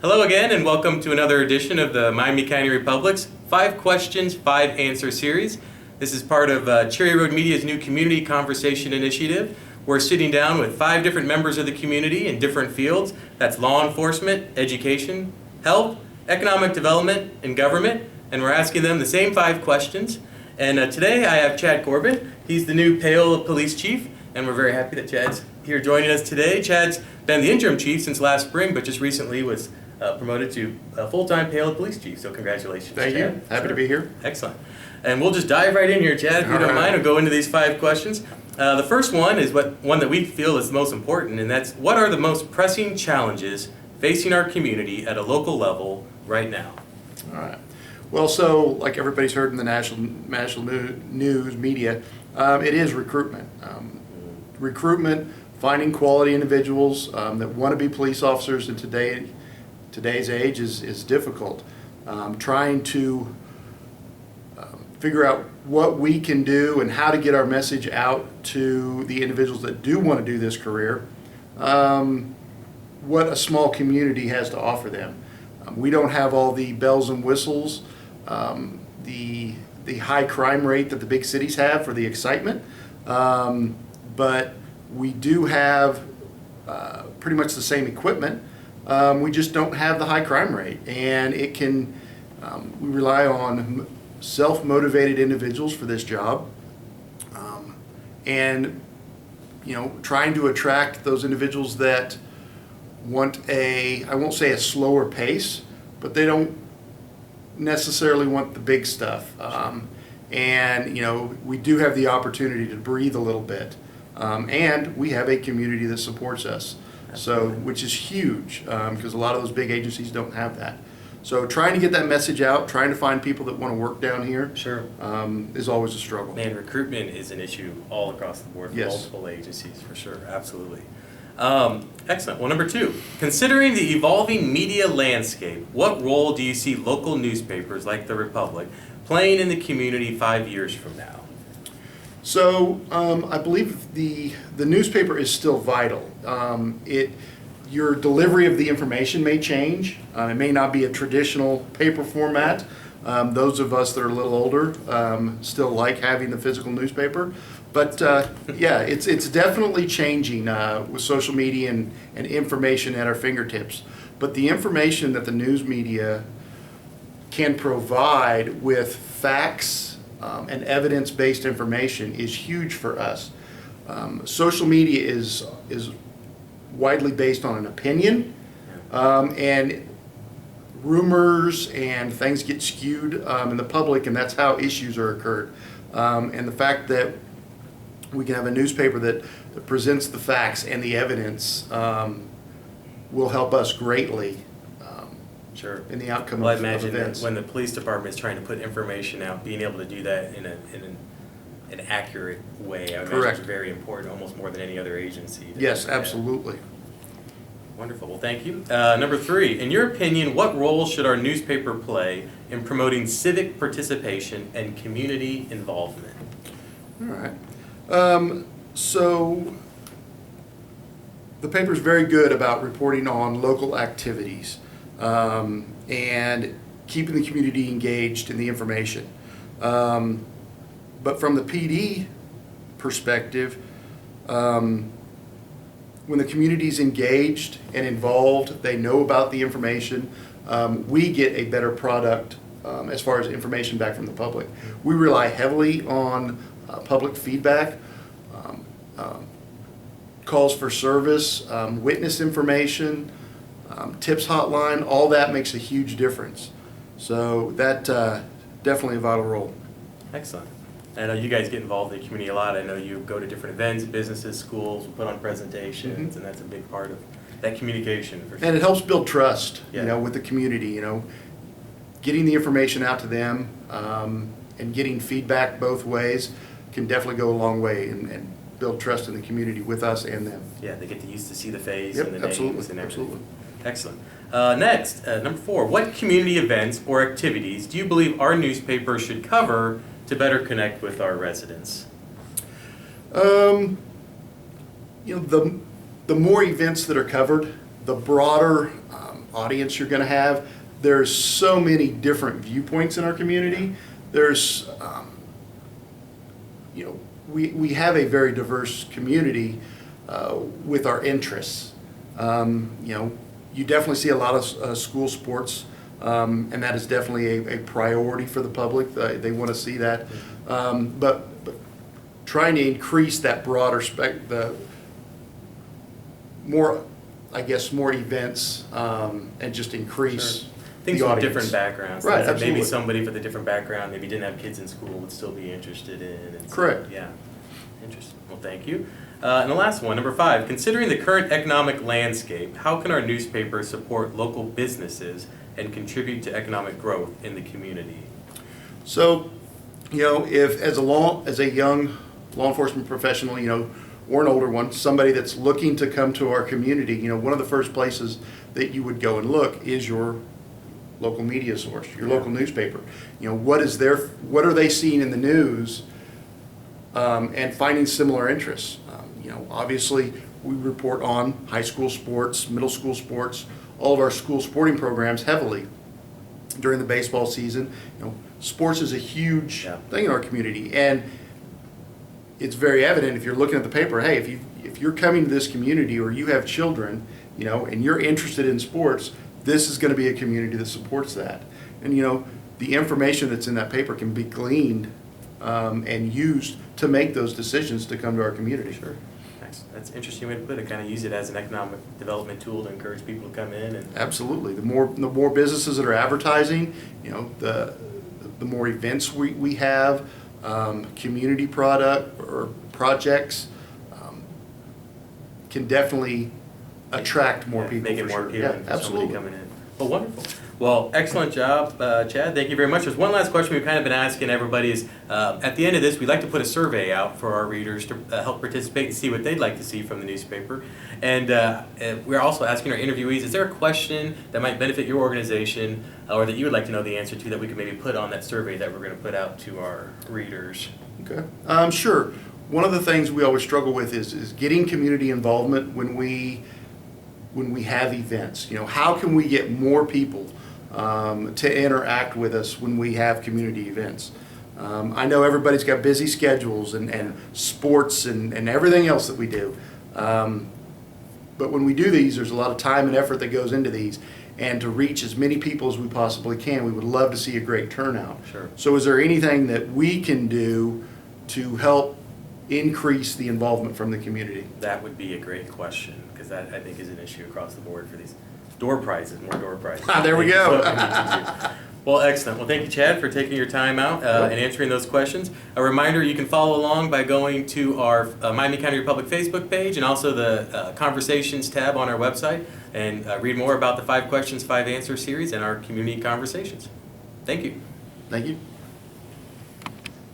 Hello again, and welcome to another edition of the Miami County Republic's 5 Questions, 5 Answer series. This is part of Cherry Road Media's new Community Conversation Initiative. We're sitting down with 5 different members of the community in different fields. That's law enforcement, education, health, economic development, and government. And we're asking them the same 5 questions. And today I have Chad Corbin. He's the new Paola Police Chief, and we're very happy that Chad's here joining us today. Chad's been the interim chief since last spring, but just recently was promoted to full-time Paola Police Chief, so congratulations, Thank Chad. you. Happy to be here. Excellent. And we'll just dive right in here, Chad, if you don't mind. We'll go into these 5 questions. The first one is one that we feel is the most important, and that's what are the most pressing challenges facing our community at a local level right now? All right. Well, so like everybody's heard in the national news media, it is recruitment. Recruitment, finding quality individuals that want to be police officers in today's age is difficult. Trying to figure out what we can do and how to get our message out to the individuals that do want to do this career, what a small community has to offer them. We don't have all the bells and whistles, the high crime rate that the big cities have for the excitement, but we do have pretty much the same equipment. We just don't have the high crime rate, and we rely on self-motivated individuals for this job, and trying to attract those individuals that want I won't say a slower pace, but they don't necessarily want the big stuff, and we do have the opportunity to breathe a little bit, and we have a community that supports us. So, which is huge, because a lot of those big agencies don't have that. So trying to get that message out, trying to find people that want to work down here, is always a struggle. Man, recruitment is an issue all across the board for multiple agencies, for sure, absolutely. Excellent. Well, number 2, considering the evolving media landscape, what role do you see local newspapers like the Republic playing in the community 5 years from now? So I believe the newspaper is still vital. Your delivery of the information may change. It may not be a traditional paper format. Those of us that are a little older still like having the physical newspaper. But yeah, it's definitely changing with social media and information at our fingertips. But the information that the news media can provide with facts and evidence-based information is huge for us. Social media is widely based on an opinion, and rumors and things get skewed in the public, and that's how issues are occurred. And the fact that we can have a newspaper that presents the facts and the evidence will help us greatly in the outcome of events. I imagine that when the police department is trying to put information out, being able to do that in an accurate way, I imagine is very important, almost more than any other agency. Yes, absolutely. Wonderful. Well, thank you. Number 3, in your opinion, what role should our newspaper play in promoting civic participation and community involvement? All right. So the paper is very good about reporting on local activities and keeping the community engaged in the information. But from the PD perspective, when the community is engaged and involved, they know about the information, we get a better product as far as information back from the public. We rely heavily on public feedback, calls for service, witness information, tips hotline, all that makes a huge difference. So that definitely a vital role. Excellent. I know you guys get involved in the community a lot. I know you go to different events, businesses, schools, put on presentations, and that's a big part of that communication. For sure. And it helps build trust, with the community. Getting the information out to them and getting feedback both ways can definitely go a long way and build trust in the community with us and them. Yeah, they get to see the face and the names and everything. Absolutely. Excellent. Next, number 4, what community events or activities do you believe our newspaper should cover to better connect with our residents? The more events that are covered, the broader audience you're going to have. There's so many different viewpoints in our community. There's, we have a very diverse community with our interests. You definitely see a lot of school sports, and that is definitely a priority for the public. They want to see that. But trying to increase that broader more events, and just increase Sure. Things the from audience. different backgrounds. Right, Things that absolutely. maybe somebody with a different background, maybe didn't have kids in school, would still be interested in. And so, Correct. yeah. Interesting. Well, thank you. And the last one, number 5, considering the current economic landscape, how can our newspaper support local businesses and contribute to economic growth in the community? So, if as a young law enforcement professional, or an older one, somebody that's looking to come to our community, one of the first places that you would go and look is your local media source, your local newspaper. What are they seeing in the news, and finding similar interests. Obviously we report on high school sports, middle school sports, all of our school sporting programs heavily during the baseball season. Sports is a huge thing in our community, and it's very evident if you're looking at the paper. Hey, if you're coming to this community or you have children, and you're interested in sports, this is going to be a community that supports that. And the information that's in that paper can be gleaned and used to make those decisions to come to our community. Sure. That's an interesting way to put it. Kind of use it as an economic development tool to encourage people to come in. And Absolutely. The more businesses that are advertising, the more events we have, community product or projects, can definitely attract more people. Make it more appealing for absolutely. somebody coming in. Well, wonderful. Well, excellent job, Chad. Thank you very much. There's one last question we've kind of been asking everybody is, at the end of this, we'd like to put a survey out for our readers to help participate and see what they'd like to see from the newspaper. And we're also asking our interviewees, is there a question that might benefit your organization or that you would like to know the answer to that we could maybe put on that survey that we're going to put out to our readers? Okay. Sure. One of the things we always struggle with is getting community involvement when we have events. How can we get more people to interact with us when we have community events? I know everybody's got busy schedules and sports and everything else that we do. But when we do these, there's a lot of time and effort that goes into these. And to reach as many people as we possibly can, we would love to see a great turnout. Sure. So is there anything that we can do to help increase the involvement from the community? That would be a great question, because that, I think, is an issue across the board for these door prizes, more door prizes. There we go. Well, excellent. Well, thank you, Chad, for taking your time out and answering those questions. A reminder, you can follow along by going to our Miami County Republic Facebook page and also the Conversations tab on our website and read more about the 5 Questions, 5 Answers series and our community conversations. Thank you. Thank you.